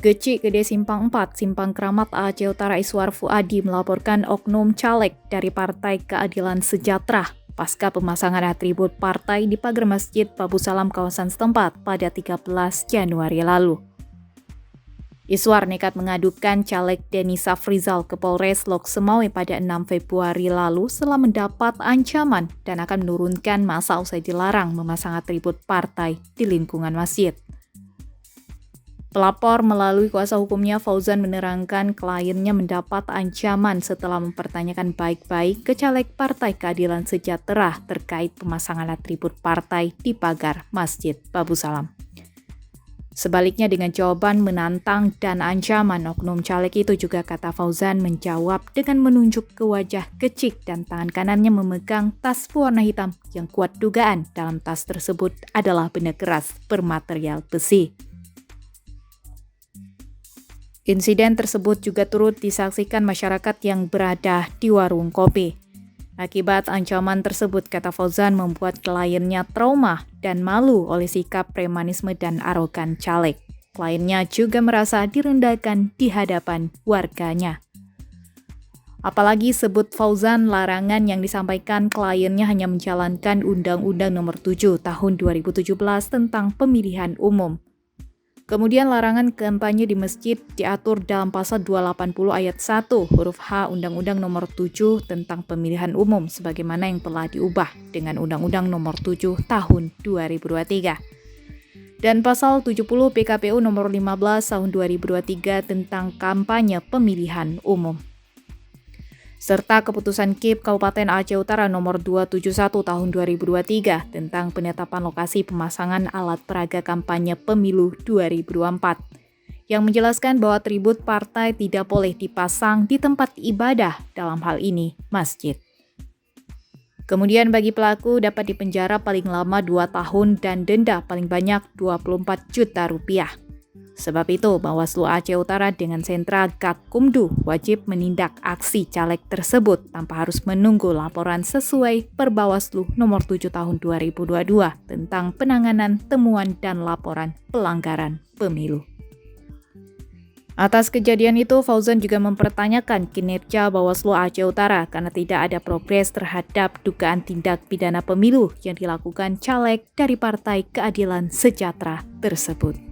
Geci Gede Simpang 4, Simpang Keramat Aceh Utara Iswar Fuadi melaporkan oknum caleg dari Partai Keadilan Sejahtera pasca pemasangan atribut partai di pagar Masjid Babu Salam kawasan setempat pada 13 Januari lalu. Iswar nekat mengadukan caleg Denny Safrizal ke Polres Lok Semawe pada 6 Februari lalu setelah mendapat ancaman dan akan menurunkan masa usai dilarang memasang atribut partai di lingkungan masjid. Pelapor melalui kuasa hukumnya Fauzan menerangkan kliennya mendapat ancaman setelah mempertanyakan baik-baik ke caleg Partai Keadilan Sejahtera terkait pemasangan atribut partai di pagar Masjid Babu Salam. Sebaliknya dengan jawaban menantang dan ancaman, oknum caleg itu juga kata Fauzan menjawab dengan menunjuk ke wajah Gecik dan tangan kanannya memegang tas berwarna hitam yang kuat dugaan dalam tas tersebut adalah benda keras bermaterial besi. Insiden tersebut juga turut disaksikan masyarakat yang berada di warung kopi. Akibat ancaman tersebut, kata Fauzan membuat kliennya trauma dan malu oleh sikap premanisme dan arogan caleg. Kliennya juga merasa direndahkan di hadapan warganya. Apalagi sebut Fauzan larangan yang disampaikan kliennya hanya menjalankan Undang-Undang Nomor 7 Tahun 2017 tentang Pemilihan Umum. Kemudian larangan kampanye di masjid diatur dalam pasal 280 ayat 1 huruf H Undang-Undang Nomor 7 tentang Pemilihan Umum sebagaimana yang telah diubah dengan Undang-Undang Nomor 7 Tahun 2023. Dan pasal 70 PKPU Nomor 15 Tahun 2023 tentang Kampanye Pemilihan Umum. Serta keputusan KIP Kabupaten Aceh Utara Nomor 271 Tahun 2023 tentang penetapan lokasi pemasangan alat peraga kampanye pemilu 2024 yang menjelaskan bahwa atribut partai tidak boleh dipasang di tempat ibadah, dalam hal ini masjid. Kemudian bagi pelaku dapat dipenjara paling lama 2 tahun dan denda paling banyak 24 juta rupiah. Sebab itu, Bawaslu Aceh Utara dengan sentra Gakumdu wajib menindak aksi caleg tersebut tanpa harus menunggu laporan sesuai Perbawaslu Nomor 7 Tahun 2022 tentang penanganan temuan dan laporan pelanggaran pemilu. Atas kejadian itu, Fauzan juga mempertanyakan kinerja Bawaslu Aceh Utara karena tidak ada progres terhadap dugaan tindak pidana pemilu yang dilakukan caleg dari Partai Keadilan Sejahtera tersebut.